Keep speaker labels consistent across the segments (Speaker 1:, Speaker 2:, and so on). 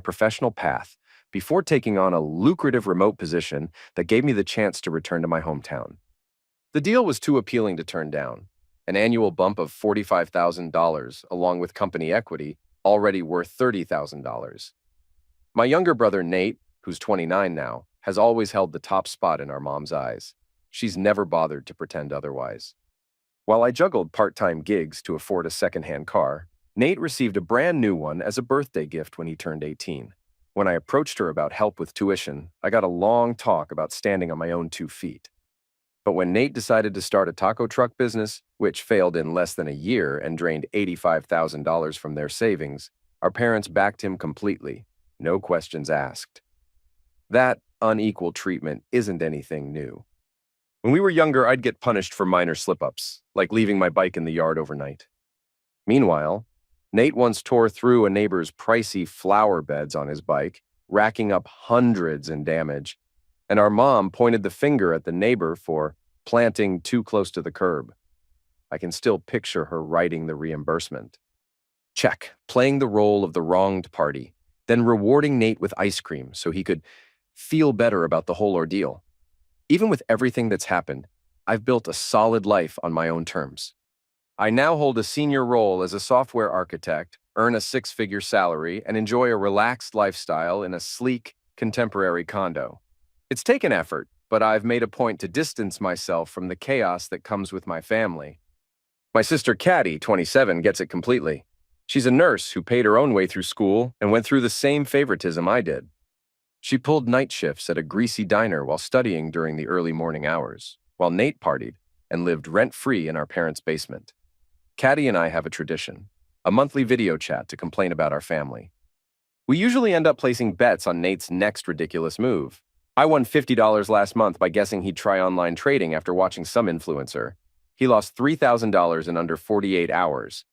Speaker 1: professional path before taking on a lucrative remote position that gave me the chance to return to my hometown. The deal was too appealing to turn down. An annual bump of $45,000, along with company equity, already worth $30,000. My younger brother, Nate, who's 29 now, has always held the top spot in our mom's eyes. She's never bothered to pretend otherwise. While I juggled part-time gigs to afford a second-hand car, Nate received a brand new one as a birthday gift when he turned 18. When I approached her about help with tuition, I got a long talk about standing on my own 2 feet. But when Nate decided to start a taco truck business, which failed in less than a year and drained $85,000 from their savings, our parents backed him completely, no questions asked. That unequal treatment isn't anything new. When we were younger, I'd get punished for minor slip-ups, like leaving my bike in the yard overnight. Meanwhile, Nate once tore through a neighbor's pricey flower beds on his bike, racking up hundreds in damage, and our mom pointed the finger at the neighbor for planting too close to the curb. I can still picture her writing the reimbursement. Check, playing the role of the wronged party, then rewarding Nate with ice cream so he could feel better about the whole ordeal. Even with everything that's happened, I've built a solid life on my own terms. I now hold a senior role as a software architect, earn a six-figure salary, and enjoy a relaxed lifestyle in a sleek, contemporary condo. It's taken effort, but I've made a point to distance myself from the chaos that comes with my family. My sister Caddy, 27, gets it completely. She's a nurse who paid her own way through school and went through the same favoritism I did. She pulled night shifts at a greasy diner while studying during the early morning hours, while Nate partied and lived rent-free in our parents' basement. Caddy and I have a tradition, a monthly video chat to complain about our family. We usually end up placing bets on Nate's next ridiculous move. I won $50 last month by guessing he'd try online trading after watching some influencer. He lost $3,000 in under 48 hours.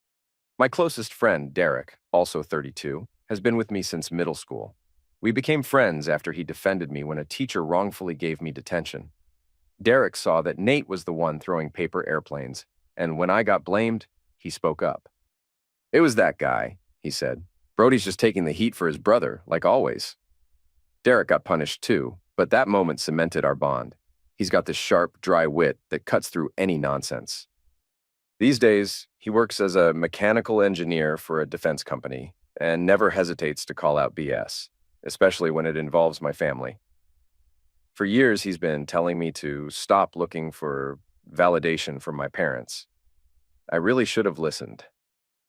Speaker 1: My closest friend, Derek, also 32, has been with me since middle school. We became friends after he defended me when a teacher wrongfully gave me detention. Derek saw that Nate was the one throwing paper airplanes, and when I got blamed, he spoke up. "It was that guy," he said. "Brody's just taking the heat for his brother, like always." Derek got punished too, but that moment cemented our bond. He's got this sharp, dry wit that cuts through any nonsense. These days, he works as a mechanical engineer for a defense company and never hesitates to call out BS, especially when it involves my family. For years, he's been telling me to stop looking for validation from my parents. I really should have listened.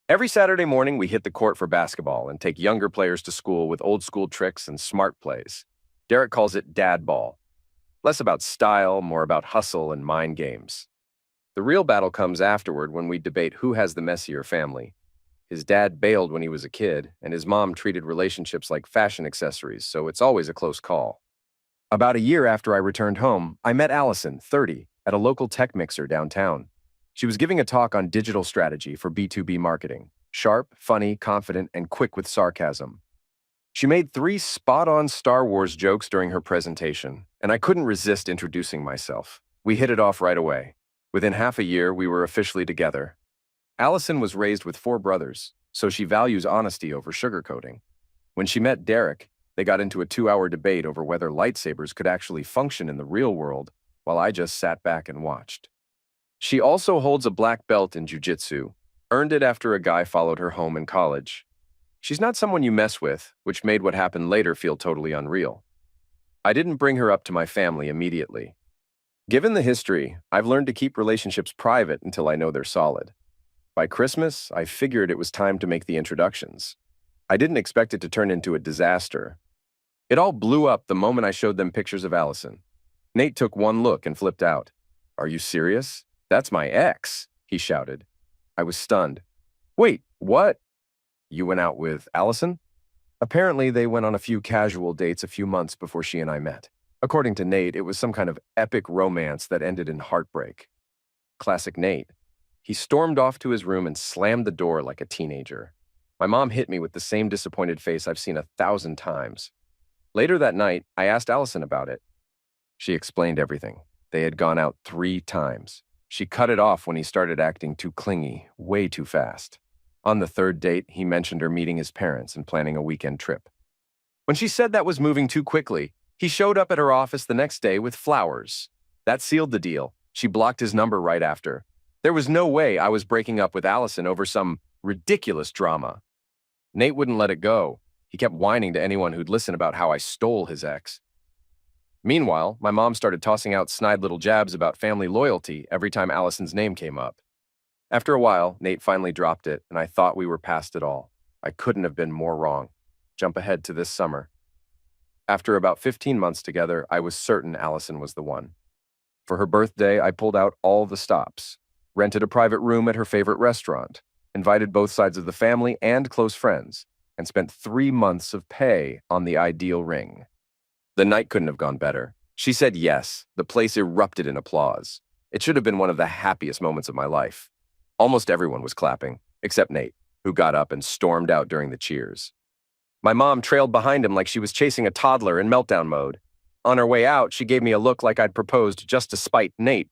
Speaker 1: Every Saturday morning, we hit the court for basketball and take younger players to school with old-school tricks and smart plays. Derek calls it dad ball. Less about style, more about hustle and mind games. The real battle comes afterward when we debate who has the messier family. His dad bailed when he was a kid, and his mom treated relationships like fashion accessories, so it's always a close call. About a year after I returned home, I met Allison, 30, at a local tech mixer downtown. She was giving a talk on digital strategy for B2B marketing. Sharp, funny, confident, and quick with sarcasm. She made 3 spot-on Star Wars jokes during her presentation, and I couldn't resist introducing myself. We hit it off right away. Within half a year, we were officially together. Allison was raised with 4 brothers, so she values honesty over sugarcoating. When she met Derek, they got into a 2-hour debate over whether lightsabers could actually function in the real world, while I just sat back and watched. She also holds a black belt in jiu-jitsu, earned it after a guy followed her home in college. She's not someone you mess with, which made what happened later feel totally unreal. I didn't bring her up to my family immediately. Given the history, I've learned to keep relationships private until I know they're solid. By Christmas, I figured it was time to make the introductions. I didn't expect it to turn into a disaster. It all blew up the moment I showed them pictures of Allison. Nate took one look and flipped out. "Are you serious? That's my ex," he shouted. I was stunned. "Wait, what? You went out with Allison?" Apparently, they went on a few casual dates a few months before she and I met. According to Nate, it was some kind of epic romance that ended in heartbreak. Classic Nate. He stormed off to his room and slammed the door like a teenager. My mom hit me with the same disappointed face I've seen 1,000 times. Later that night, I asked Allison about it. She explained everything. They had gone out 3 times. She cut it off when he started acting too clingy, way too fast. On the 3rd date, he mentioned her meeting his parents and planning a weekend trip. When she said that was moving too quickly, he showed up at her office the next day with flowers. That sealed the deal. She blocked his number right after. There was no way I was breaking up with Allison over some ridiculous drama. Nate wouldn't let it go. He kept whining to anyone who'd listen about how I stole his ex. Meanwhile, my mom started tossing out snide little jabs about family loyalty every time Allison's name came up. After a while, Nate finally dropped it, and I thought we were past it all. I couldn't have been more wrong. Jump ahead to this summer. After about 15 months together, I was certain Allison was the one. For her birthday, I pulled out all the stops, rented a private room at her favorite restaurant, invited both sides of the family and close friends, and spent 3 months of pay on the ideal ring. The night couldn't have gone better. She said yes. The place erupted in applause. It should have been one of the happiest moments of my life. Almost everyone was clapping, except Nate, who got up and stormed out during the cheers. My mom trailed behind him like she was chasing a toddler in meltdown mode. On her way out, she gave me a look like I'd proposed just to spite Nate.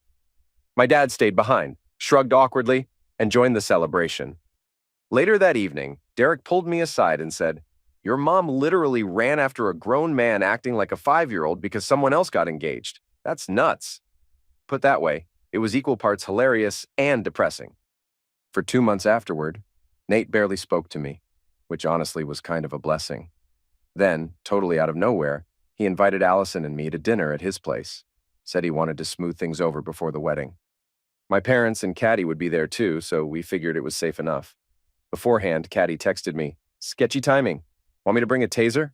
Speaker 1: My dad stayed behind, shrugged awkwardly, and joined the celebration. Later that evening, Derek pulled me aside and said, "Your mom literally ran after a grown man acting like a 5-year-old because someone else got engaged. That's nuts." Put that way, it was equal parts hilarious and depressing. For 2 months afterward, Nate barely spoke to me, which honestly was kind of a blessing. Then, totally out of nowhere, he invited Allison and me to dinner at his place. Said he wanted to smooth things over before the wedding. My parents and Caddy would be there too, so we figured it was safe enough. Beforehand, Caddy texted me, "Sketchy timing. Want me to bring a taser?"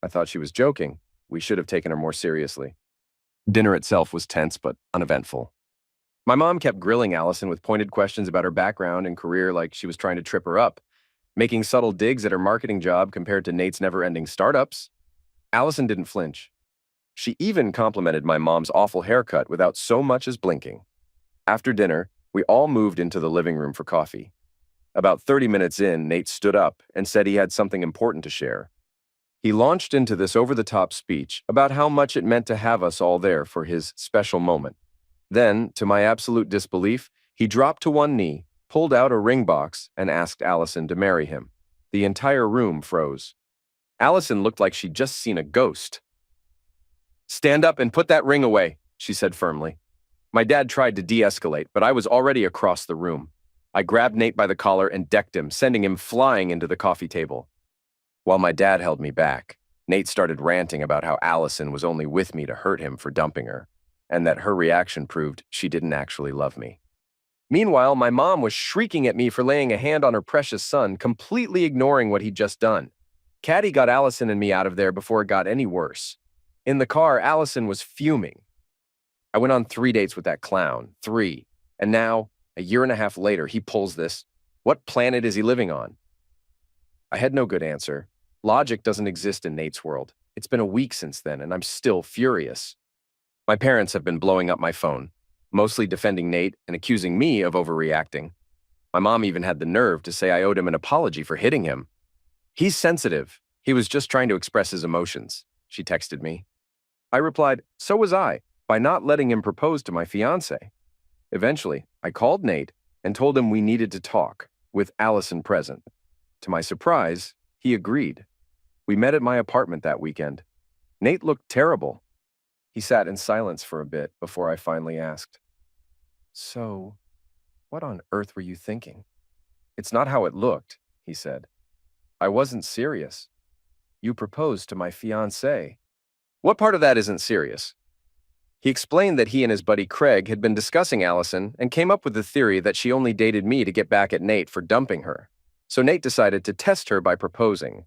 Speaker 1: I thought she was joking. We should have taken her more seriously. Dinner itself was tense but uneventful. My mom kept grilling Allison with pointed questions about her background and career like she was trying to trip her up, making subtle digs at her marketing job compared to Nate's never-ending startups. Allison didn't flinch. She even complimented my mom's awful haircut without so much as blinking. After dinner, we all moved into the living room for coffee. About 30 minutes in, Nate stood up and said he had something important to share. He launched into this over-the-top speech about how much it meant to have us all there for his special moment. Then, to my absolute disbelief, he dropped to one knee, pulled out a ring box, and asked Allison to marry him. The entire room froze. Allison looked like she'd just seen a ghost. "Stand up and put that ring away," she said firmly. My dad tried to de-escalate, but I was already across the room. I grabbed Nate by the collar and decked him, sending him flying into the coffee table. While my dad held me back, Nate started ranting about how Allison was only with me to hurt him for dumping her, and that her reaction proved she didn't actually love me. Meanwhile, my mom was shrieking at me for laying a hand on her precious son, completely ignoring what he'd just done. Caddy got Allison and me out of there before it got any worse. In the car, Allison was fuming. I went on 3 dates with that clown, 3, and now, a year and a half later, he pulls this. What planet is he living on? I had no good answer. Logic doesn't exist in Nate's world. It's been a week since then, and I'm still furious. My parents have been blowing up my phone, mostly defending Nate and accusing me of overreacting. My mom even had the nerve to say I owed him an apology for hitting him. "He's sensitive. He was just trying to express his emotions," she texted me. I replied, "So was I, by not letting him propose to my fiancé." Eventually, I called Nate and told him we needed to talk, with Allison present. To my surprise, he agreed. We met at my apartment that weekend. Nate looked terrible. He sat in silence for a bit before I finally asked, "So, what on earth were you thinking?" "It's not how it looked," he said. "I wasn't serious. You proposed to my fiancé." "What part of that isn't serious?" He explained that he and his buddy Craig had been discussing Allison and came up with the theory that she only dated me to get back at Nate for dumping her. So Nate decided to test her by proposing.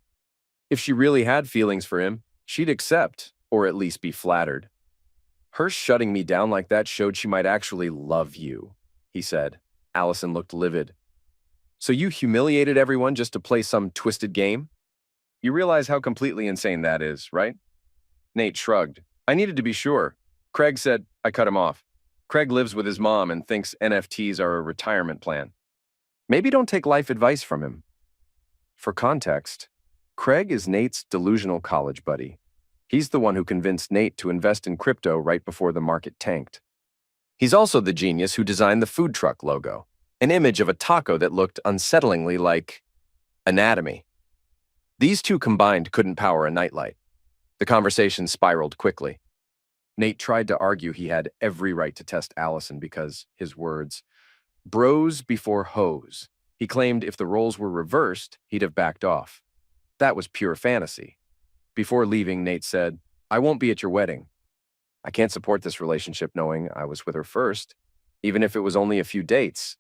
Speaker 1: If she really had feelings for him, she'd accept, or at least be flattered. "Her shutting me down like that showed she might actually love you," he said. Allison looked livid. "So you humiliated everyone just to play some twisted game? You realize how completely insane that is, right?" Nate shrugged. "I needed to be sure. Craig said," I cut him off. "Craig lives with his mom and thinks NFTs are a retirement plan. Maybe don't take life advice from him." For context, Craig is Nate's delusional college buddy. He's the one who convinced Nate to invest in crypto right before the market tanked. He's also the genius who designed the food truck logo, an image of a taco that looked unsettlingly like anatomy. These two combined couldn't power a nightlight. The conversation spiraled quickly. Nate tried to argue he had every right to test Allison because, his words, bros before hoes. He claimed if the roles were reversed, he'd have backed off. That was pure fantasy. Before leaving, Nate said, I won't be at your wedding. I can't support this relationship knowing I was with her first, even if it was only a few dates.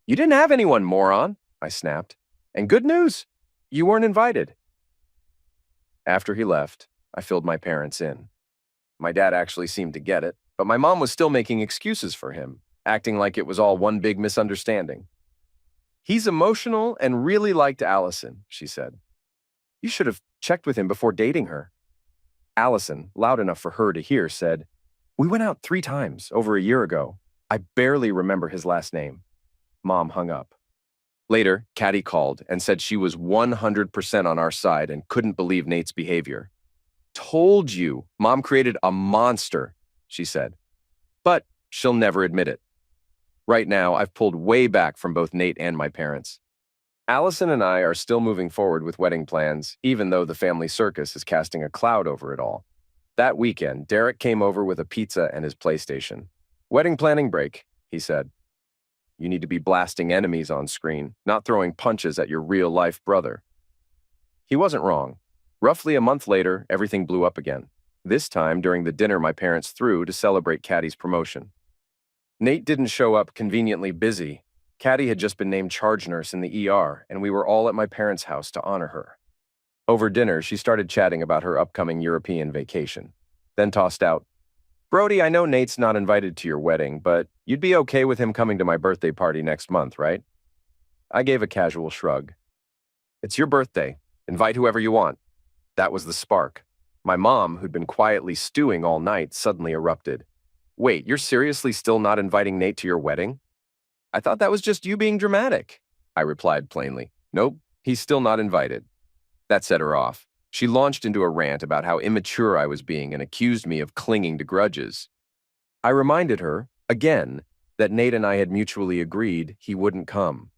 Speaker 1: You didn't have anyone, moron, I snapped. And good news, you weren't invited. After he left, I filled my parents in. My dad actually seemed to get it, but my mom was still making excuses for him, acting like it was all one big misunderstanding. He's emotional and really liked Allison, she said. You should have checked with him before dating her. Allison, loud enough for her to hear, said, We went out 3 times over a year ago. I barely remember his last name. Mom hung up. Later, Caddy called and said she was 100% on our side and couldn't believe Nate's behavior. Told you, Mom created a monster, she said. But she'll never admit it. Right now, I've pulled way back from both Nate and my parents. Allison and I are still moving forward with wedding plans, even though the family circus is casting a cloud over it all. That weekend, Derek came over with a pizza and his PlayStation. Wedding planning break, he said. You need to be blasting enemies on screen, not throwing punches at your real-life brother. He wasn't wrong. Roughly a month later, everything blew up again. This time during the dinner my parents threw to celebrate Caddy's promotion. Nate didn't show up conveniently busy. Caddy had just been named charge nurse in the ER, and we were all at my parents' house to honor her. Over dinner, she started chatting about her upcoming European vacation, then tossed out, Brody, I know Nate's not invited to your wedding, but you'd be okay with him coming to my birthday party next month, right? I gave a casual shrug. It's your birthday. Invite whoever you want. That was the spark. My mom, who'd been quietly stewing all night, suddenly erupted. Wait, you're seriously still not inviting Nate to your wedding? I thought that was just you being dramatic, I replied plainly. Nope, he's still not invited. That set her off. She launched into a rant about how immature I was being and accused me of clinging to grudges. I reminded her, again, that Nate and I had mutually agreed he wouldn't come.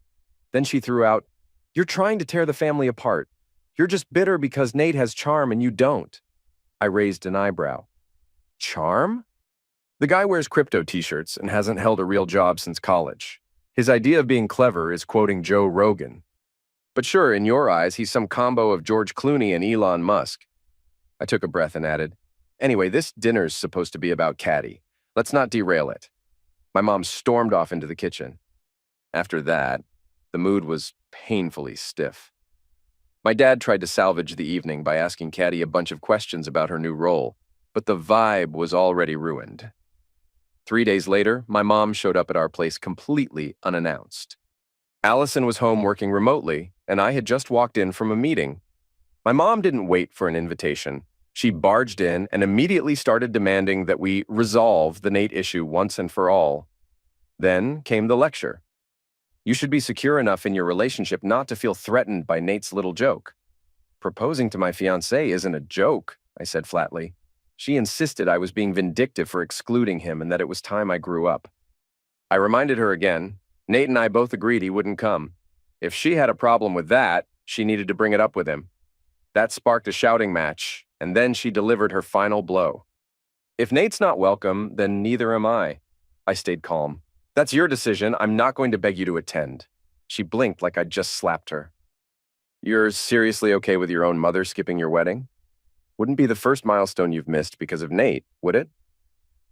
Speaker 1: Then she threw out, You're trying to tear the family apart. You're just bitter because Nate has charm and you don't. I raised an eyebrow. Charm? The guy wears crypto t-shirts and hasn't held a real job since college. His idea of being clever is quoting Joe Rogan. But sure, in your eyes, he's some combo of George Clooney and Elon Musk. I took a breath and added, Anyway, this dinner's supposed to be about Caddy. Let's not derail it. My mom stormed off into the kitchen. After that, the mood was painfully stiff. My dad tried to salvage the evening by asking Caddy a bunch of questions about her new role, but the vibe was already ruined. 3 days later, my mom showed up at our place completely unannounced. Allison was home working remotely, and I had just walked in from a meeting. My mom didn't wait for an invitation. She barged in and immediately started demanding that we resolve the Nate issue once and for all. Then came the lecture. You should be secure enough in your relationship not to feel threatened by Nate's little joke. Proposing to my fiancée isn't a joke, I said flatly. She insisted I was being vindictive for excluding him and that it was time I grew up. I reminded her again, Nate and I both agreed he wouldn't come. If she had a problem with that, she needed to bring it up with him. That sparked a shouting match, and then she delivered her final blow. If Nate's not welcome, then neither am I. I stayed calm. That's your decision. I'm not going to beg you to attend. She blinked like I'd just slapped her. You're seriously okay with your own mother skipping your wedding? Wouldn't be the first milestone you've missed because of Nate, would it?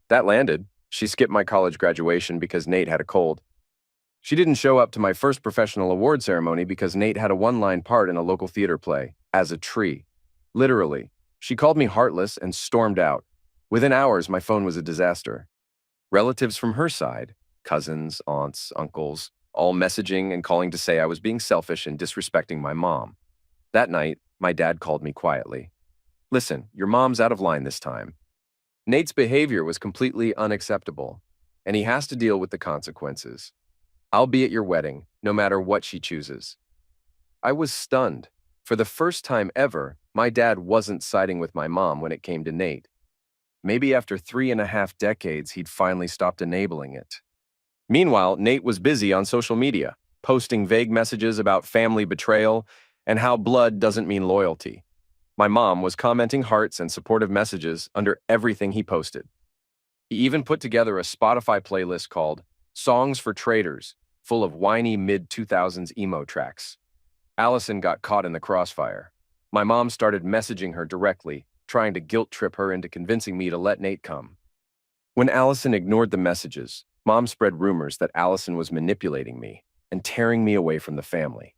Speaker 1: That landed. She skipped my college graduation because Nate had a cold. She didn't show up to my first professional award ceremony because Nate had a one-line part in a local theater play, as a tree. Literally. She called me heartless and stormed out. Within hours, my phone was a disaster. Relatives from her side, cousins, aunts, uncles, all messaging and calling to say I was being selfish and disrespecting my mom. That night, my dad called me quietly. Listen, your mom's out of line this time. Nate's behavior was completely unacceptable, and he has to deal with the consequences. I'll be at your wedding, no matter what she chooses. I was stunned. For the first time ever, my dad wasn't siding with my mom when it came to Nate. Maybe after 3.5 decades, he'd finally stopped enabling it. Meanwhile, Nate was busy on social media, posting vague messages about family betrayal and how blood doesn't mean loyalty. My mom was commenting hearts and supportive messages under everything he posted. He even put together a Spotify playlist called Songs for Traders, full of whiny mid-2000s emo tracks. Allison got caught in the crossfire. My mom started messaging her directly, trying to guilt trip her into convincing me to let Nate come. When Allison ignored the messages, Mom spread rumors that Allison was manipulating me and tearing me away from the family.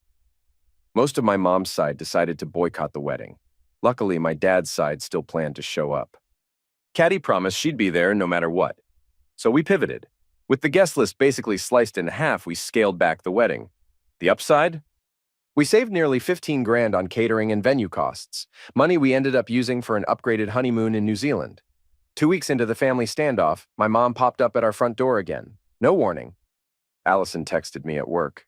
Speaker 1: Most of my mom's side decided to boycott the wedding. Luckily, my dad's side still planned to show up. Caddy promised she'd be there no matter what. So we pivoted. With the guest list basically sliced in half, we scaled back the wedding. The upside? We saved nearly 15 grand on catering and venue costs, money we ended up using for an upgraded honeymoon in New Zealand. 2 weeks into the family standoff, my mom popped up at our front door again. No warning. Allison texted me at work.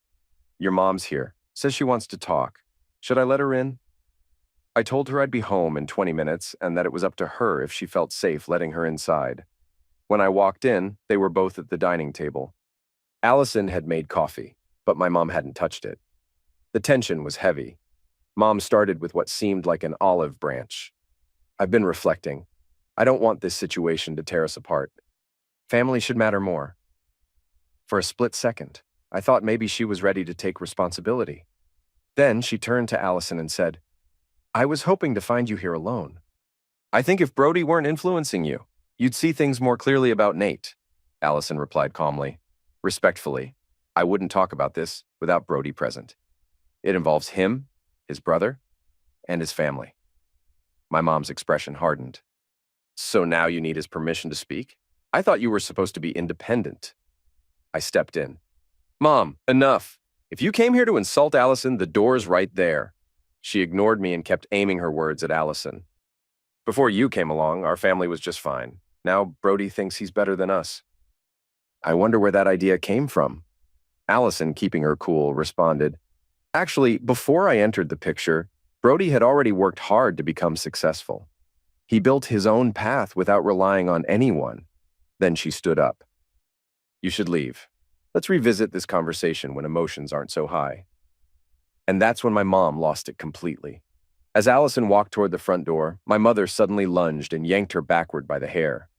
Speaker 1: Your mom's here. Says she wants to talk. Should I let her in? I told her I'd be home in 20 minutes and that it was up to her if she felt safe letting her inside. When I walked in, they were both at the dining table. Allison had made coffee, but my mom hadn't touched it. The tension was heavy. Mom started with what seemed like an olive branch. I've been reflecting. I don't want this situation to tear us apart. Family should matter more. For a split second, I thought maybe she was ready to take responsibility. Then she turned to Allison and said, I was hoping to find you here alone. I think if Brody weren't influencing you, you'd see things more clearly about Nate, Allison replied calmly. Respectfully, I wouldn't talk about this without Brody present. It involves him, his brother, and his family. My mom's expression hardened. So now you need his permission to speak? I thought you were supposed to be independent. I stepped in. Mom, enough. If you came here to insult Allison, the door's right there. She ignored me and kept aiming her words at Allison. Before you came along, our family was just fine. Now Brody thinks he's better than us. I wonder where that idea came from. Allison, keeping her cool, responded, Actually, before I entered the picture, Brody had already worked hard to become successful. He built his own path without relying on anyone. Then she stood up. You should leave. Let's revisit this conversation when emotions aren't so high. And that's when my mom lost it completely. As Allison walked toward the front door, my mother suddenly lunged and yanked her backward by the hair.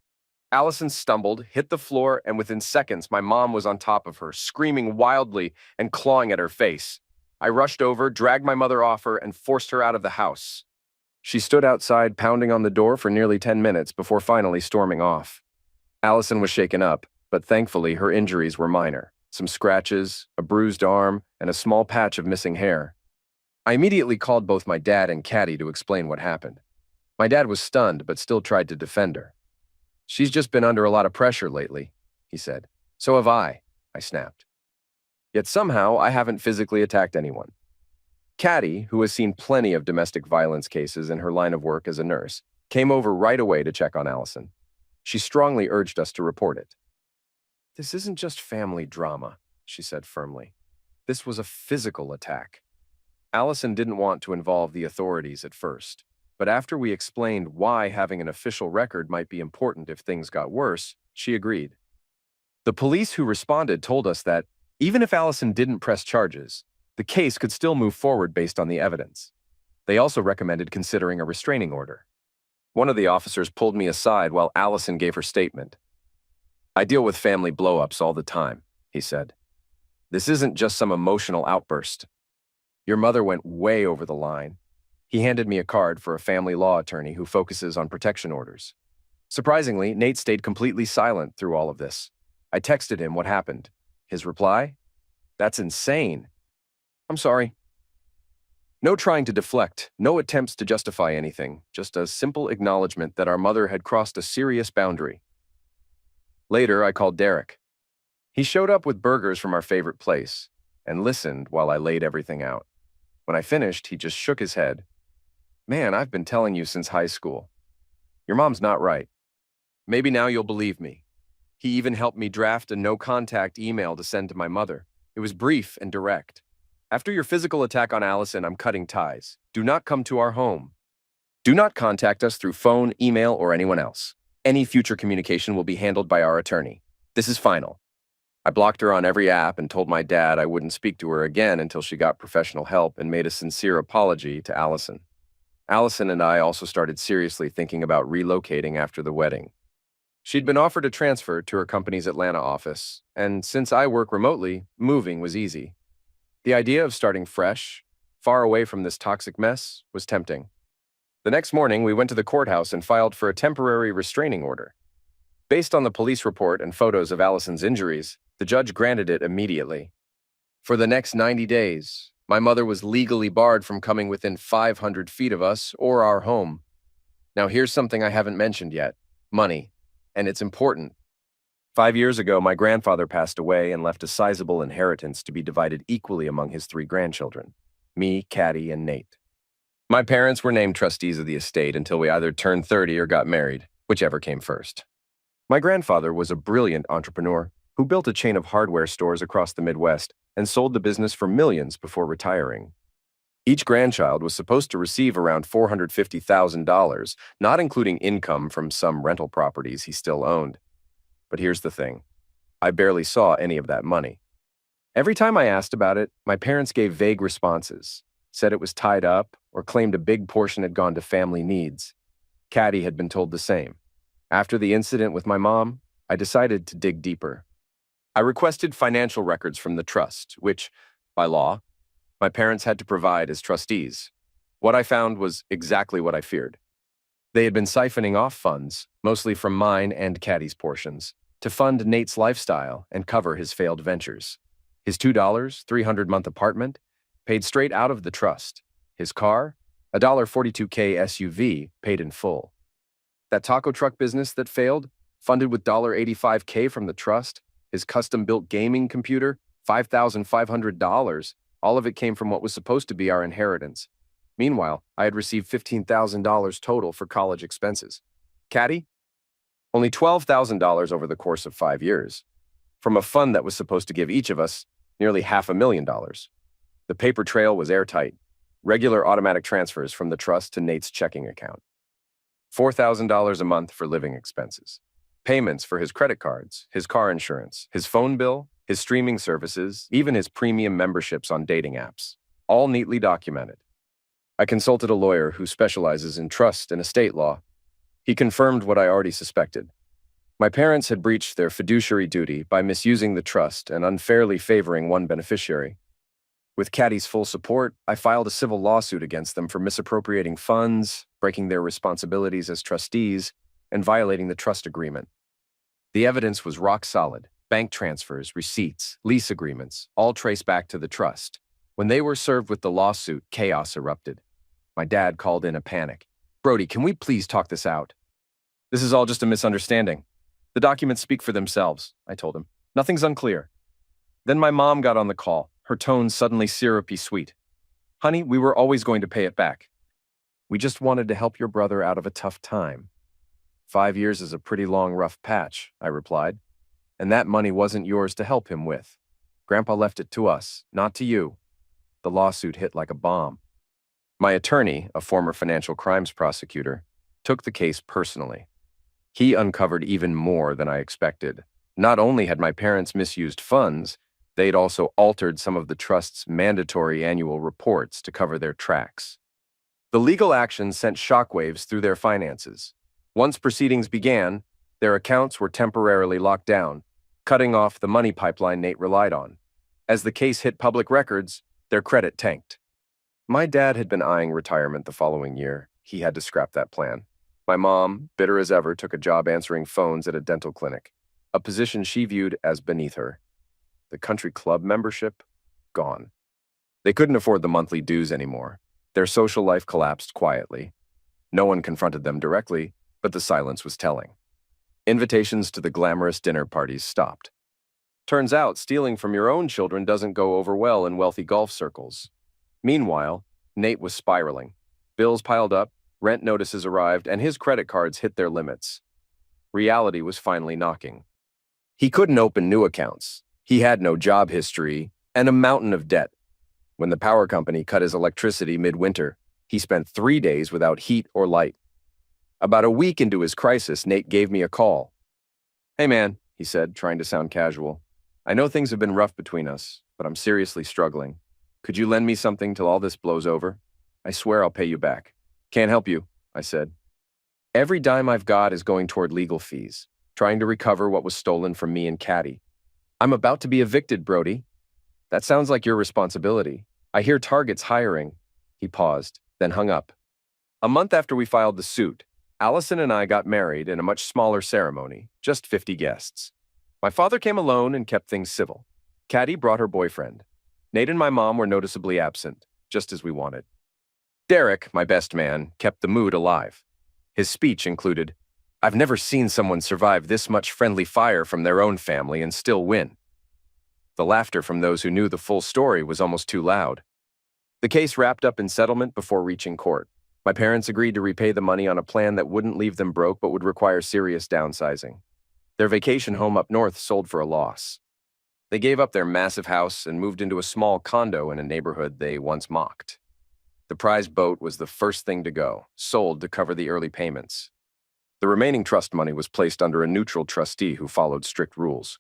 Speaker 1: Allison stumbled, hit the floor, and within seconds, my mom was on top of her, screaming wildly and clawing at her face. I rushed over, dragged my mother off her, and forced her out of the house. She stood outside, pounding on the door for nearly 10 minutes before finally storming off. Allison was shaken up, but thankfully her injuries were minor. Some scratches, a bruised arm, and a small patch of missing hair. I immediately called both my dad and Caddy to explain what happened. My dad was stunned, but still tried to defend her. She's just been under a lot of pressure lately, he said. So have I snapped. Yet somehow I haven't physically attacked anyone. Caddy, who has seen plenty of domestic violence cases in her line of work as a nurse, came over right away to check on Allison. She strongly urged us to report it. This isn't just family drama, she said firmly. This was a physical attack. Allison didn't want to involve the authorities at first, but after we explained why having an official record might be important if things got worse, she agreed. The police who responded told us that, even if Allison didn't press charges, the case could still move forward based on the evidence. They also recommended considering a restraining order. One of the officers pulled me aside while Allison gave her statement. I deal with family blow-ups all the time, he said. This isn't just some emotional outburst. Your mother went way over the line. He handed me a card for a family law attorney who focuses on protection orders. Surprisingly, Nate stayed completely silent through all of this. I texted him what happened. His reply? That's insane. I'm sorry. No trying to deflect, no attempts to justify anything, just a simple acknowledgement that our mother had crossed a serious boundary. Later, I called Derek. He showed up with burgers from our favorite place and listened while I laid everything out. When I finished, he just shook his head. Man, I've been telling you since high school. Your mom's not right. Maybe now you'll believe me. He even helped me draft a no-contact email to send to my mother. It was brief and direct. After your physical attack on Allison, I'm cutting ties. Do not come to our home. Do not contact us through phone, email, or anyone else. Any future communication will be handled by our attorney. This is final. I blocked her on every app and told my dad I wouldn't speak to her again until she got professional help and made a sincere apology to Allison. Allison and I also started seriously thinking about relocating after the wedding. She'd been offered a transfer to her company's Atlanta office, and since I work remotely, moving was easy. The idea of starting fresh, far away from this toxic mess, was tempting. The next morning, we went to the courthouse and filed for a temporary restraining order. Based on the police report and photos of Allison's injuries, the judge granted it immediately. For the next 90 days, my mother was legally barred from coming within 500 feet of us or our home. Now here's something I haven't mentioned yet: money. And it's important. 5 years ago, my grandfather passed away and left a sizable inheritance to be divided equally among his 3 grandchildren: me, Caddy, and Nate. My parents were named trustees of the estate until we either turned 30 or got married, whichever came first. My grandfather was a brilliant entrepreneur who built a chain of hardware stores across the Midwest and sold the business for millions before retiring. Each grandchild was supposed to receive around $450,000, not including income from some rental properties he still owned. But here's the thing: I barely saw any of that money. Every time I asked about it, my parents gave vague responses, said it was tied up, or claimed a big portion had gone to family needs. Caddy had been told the same. After the incident with my mom, I decided to dig deeper. I requested financial records from the trust, which, by law, my parents had to provide as trustees. What I found was exactly what I feared. They had been siphoning off funds, mostly from mine and Caddy's portions, to fund Nate's lifestyle and cover his failed ventures. His $2, 300-month apartment, paid straight out of the trust. His car, a $42K SUV, paid in full. That taco truck business that failed, funded with $85K from the trust. His custom-built gaming computer, $5,500. All of it came from what was supposed to be our inheritance. Meanwhile, I had received $15,000 total for college expenses. Caddy? Only $12,000 over the course of 5 years, from a fund that was supposed to give each of us nearly $500,000. The paper trail was airtight: regular automatic transfers from the trust to Nate's checking account. $4,000 a month for living expenses. Payments for his credit cards, his car insurance, his phone bill, his streaming services, even his premium memberships on dating apps, all neatly documented. I consulted a lawyer who specializes in trust and estate law. He confirmed what I already suspected. My parents had breached their fiduciary duty by misusing the trust and unfairly favoring one beneficiary. With Caddy's full support, I filed a civil lawsuit against them for misappropriating funds, breaking their responsibilities as trustees, and violating the trust agreement. The evidence was rock solid: bank transfers, receipts, lease agreements, all traced back to the trust. When they were served with the lawsuit, chaos erupted. My dad called in a panic. "Brody, can we please talk this out?" "This is all just a misunderstanding. The documents speak for themselves," I told him. "Nothing's unclear." Then my mom got on the call, her tone suddenly syrupy sweet. "Honey, we were always going to pay it back. We just wanted to help your brother out of a tough time." 5 years is a pretty long, rough patch, I replied. "And that money wasn't yours to help him with. Grandpa left it to us, not to you." The lawsuit hit like a bomb. My attorney, a former financial crimes prosecutor, took the case personally. He uncovered even more than I expected. Not only had my parents misused funds, they'd also altered some of the trust's mandatory annual reports to cover their tracks. The legal action sent shockwaves through their finances. Once proceedings began, their accounts were temporarily locked down, cutting off the money pipeline Nate relied on. As the case hit public records, their credit tanked. My dad had been eyeing retirement the following year. He had to scrap that plan. My mom, bitter as ever, took a job answering phones at a dental clinic, a position she viewed as beneath her. The country club membership? Gone. They couldn't afford the monthly dues anymore. Their social life collapsed quietly. No one confronted them directly, but the silence was telling. Invitations to the glamorous dinner parties stopped. Turns out, stealing from your own children doesn't go over well in wealthy golf circles. Meanwhile, Nate was spiraling. Bills piled up, rent notices arrived, and his credit cards hit their limits. Reality was finally knocking. He couldn't open new accounts. He had no job history and a mountain of debt. When the power company cut his electricity midwinter, he spent 3 days without heat or light. About a week into his crisis, Nate gave me a call. "Hey man," he said, trying to sound casual. I know things have been rough between us, but I'm seriously struggling. Could you lend me something till all this blows over? I swear I'll pay you back. Can't help you, I said. Every dime I've got is going toward legal fees, trying to recover what was stolen from me and Caddy. I'm about to be evicted, Brody. That sounds like your responsibility. I hear Target's hiring. He paused, then hung up. A month after we filed the suit, Allison and I got married in a much smaller ceremony, just 50 guests. My father came alone and kept things civil. Caddy brought her boyfriend. Nate and my mom were noticeably absent, just as we wanted. Derek, my best man, kept the mood alive. His speech included, "I've never seen someone survive this much friendly fire from their own family and still win." The laughter from those who knew the full story was almost too loud. The case wrapped up in settlement before reaching court. My parents agreed to repay the money on a plan that wouldn't leave them broke but would require serious downsizing. Their vacation home up north sold for a loss. They gave up their massive house and moved into a small condo in a neighborhood they once mocked. The prize boat was the first thing to go, sold to cover the early payments. The remaining trust money was placed under a neutral trustee who followed strict rules.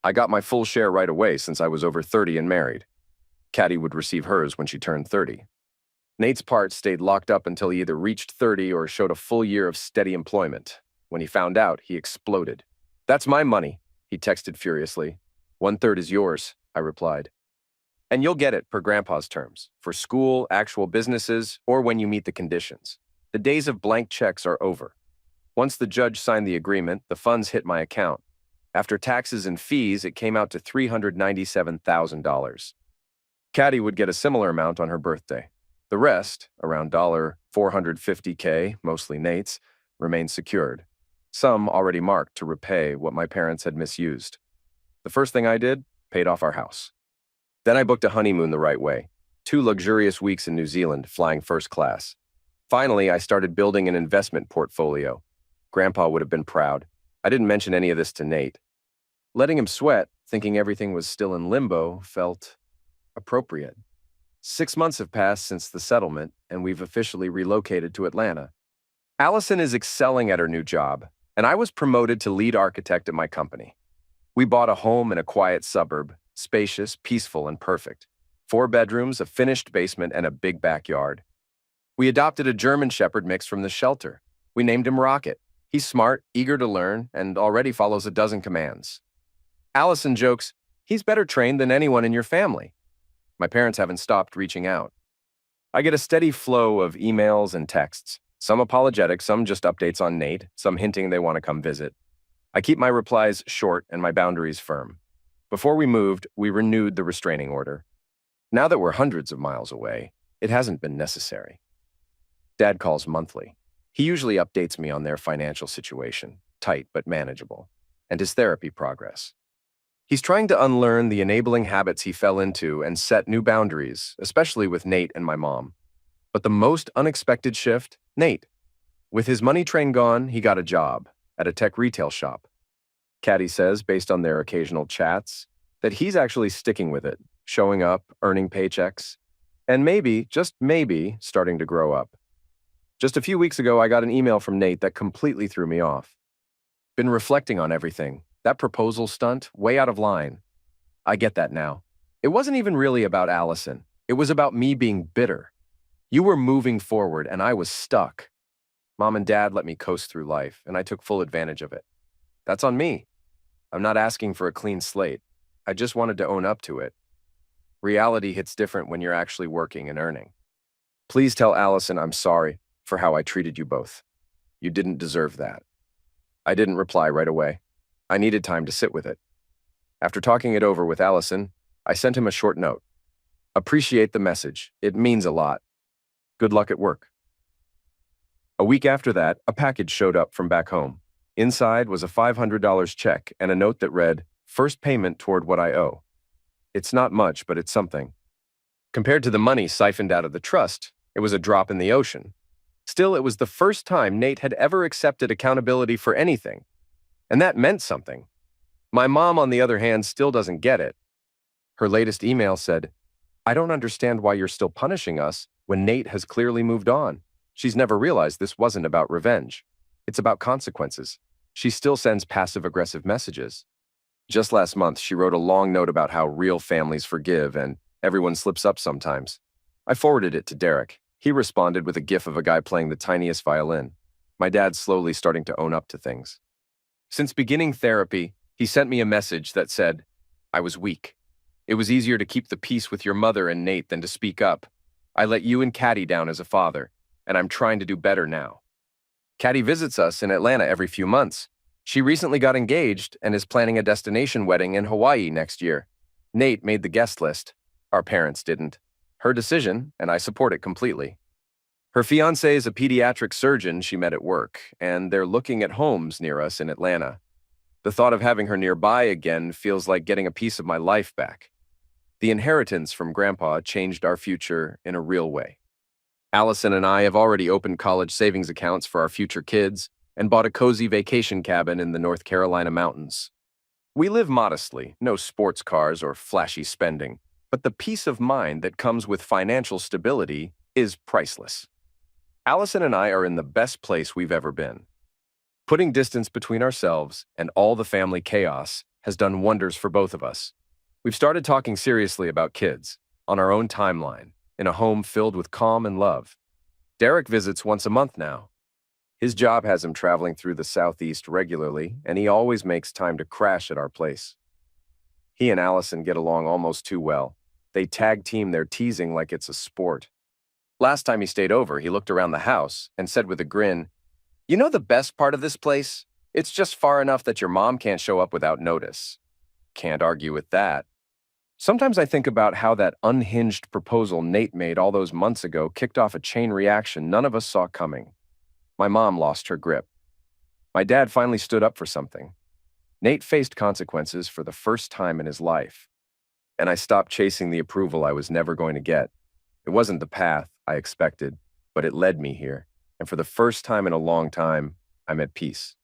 Speaker 1: I got my full share right away since I was over 30 and married. Caddy would receive hers when she turned 30. Nate's part stayed locked up until he either reached 30 or showed a full year of steady employment. When he found out, he exploded. "That's my money," he texted furiously. "1/3 is yours," I replied. "And you'll get it per Grandpa's terms, for school, actual businesses, or when you meet the conditions. The days of blank checks are over." Once the judge signed the agreement, the funds hit my account. After taxes and fees, it came out to $397,000. Caddy would get a similar amount on her birthday. The rest, around $450K, mostly Nate's, remained secured. Some already marked to repay what my parents had misused. The first thing I did, paid off our house. Then I booked a honeymoon the right way. 2 luxurious weeks in New Zealand, flying first class. Finally, I started building an investment portfolio. Grandpa would have been proud. I didn't mention any of this to Nate. Letting him sweat, thinking everything was still in limbo, felt appropriate. 6 months have passed since the settlement, and we've officially relocated to Atlanta. Allison is excelling at her new job, and I was promoted to lead architect at my company. We bought a home in a quiet suburb, spacious, peaceful, and perfect. 4 bedrooms, a finished basement, and a big backyard. We adopted a German Shepherd mix from the shelter. We named him Rocket. He's smart, eager to learn, and already follows a dozen commands. Allison jokes, "He's better trained than anyone in your family." My parents haven't stopped reaching out. I get a steady flow of emails and texts, some apologetic, some just updates on Nate, some hinting they want to come visit. I keep my replies short and my boundaries firm. Before we moved, we renewed the restraining order. Now that we're hundreds of miles away, it hasn't been necessary. Dad calls monthly. He usually updates me on their financial situation, tight but manageable, and his therapy progress. He's trying to unlearn the enabling habits he fell into and set new boundaries, especially with Nate and my mom. But the most unexpected shift, Nate. With his money train gone, he got a job at a tech retail shop. Caddy says, based on their occasional chats, that he's actually sticking with it, showing up, earning paychecks, and maybe, just maybe, starting to grow up. Just a few weeks ago, I got an email from Nate that completely threw me off. Been reflecting on everything. That proposal stunt, way out of line. I get that now. It wasn't even really about Allison. It was about me being bitter. You were moving forward, and I was stuck. Mom and Dad let me coast through life, and I took full advantage of it. That's on me. I'm not asking for a clean slate. I just wanted to own up to it. Reality hits different when you're actually working and earning. Please tell Allison I'm sorry for how I treated you both. You didn't deserve that. I didn't reply right away. I needed time to sit with it. After talking it over with Allison, I sent him a short note. Appreciate the message. It means a lot. Good luck at work. A week after that, a package showed up from back home. Inside was a $500 check and a note that read, "First payment toward what I owe." It's not much, but it's something. Compared to the money siphoned out of the trust, it was a drop in the ocean. Still, it was the first time Nate had ever accepted accountability for anything. And that meant something. My mom, on the other hand, still doesn't get it. Her latest email said, "I don't understand why you're still punishing us when Nate has clearly moved on. She's never realized this wasn't about revenge. It's about consequences." She still sends passive-aggressive messages. Just last month, she wrote a long note about how real families forgive and everyone slips up sometimes. I forwarded it to Derek. He responded with a gif of a guy playing the tiniest violin. My dad's slowly starting to own up to things. Since beginning therapy, he sent me a message that said, I was weak. It was easier to keep the peace with your mother and Nate than to speak up. I let you and Caddy down as a father, and I'm trying to do better now. Caddy visits us in Atlanta every few months. She recently got engaged and is planning a destination wedding in Hawaii next year. Nate made the guest list. Our parents didn't. Her decision, and I support it completely. Her fiancé is a pediatric surgeon she met at work, and they're looking at homes near us in Atlanta. The thought of having her nearby again feels like getting a piece of my life back. The inheritance from Grandpa changed our future in a real way. Allison and I have already opened college savings accounts for our future kids and bought a cozy vacation cabin in the North Carolina mountains. We live modestly, no sports cars or flashy spending, but the peace of mind that comes with financial stability is priceless. Allison and I are in the best place we've ever been. Putting distance between ourselves and all the family chaos has done wonders for both of us. We've started talking seriously about kids, on our own timeline, in a home filled with calm and love. Derek visits once a month now. His job has him traveling through the Southeast regularly, and he always makes time to crash at our place. He and Allison get along almost too well. They tag team their teasing like it's a sport. Last time he stayed over, he looked around the house and said with a grin, "You know the best part of this place? It's just far enough that your mom can't show up without notice." Can't argue with that. Sometimes I think about how that unhinged proposal Nate made all those months ago kicked off a chain reaction none of us saw coming. My mom lost her grip. My dad finally stood up for something. Nate faced consequences for the first time in his life. And I stopped chasing the approval I was never going to get. It wasn't the path I expected, but it led me here. And for the first time in a long time, I'm at peace.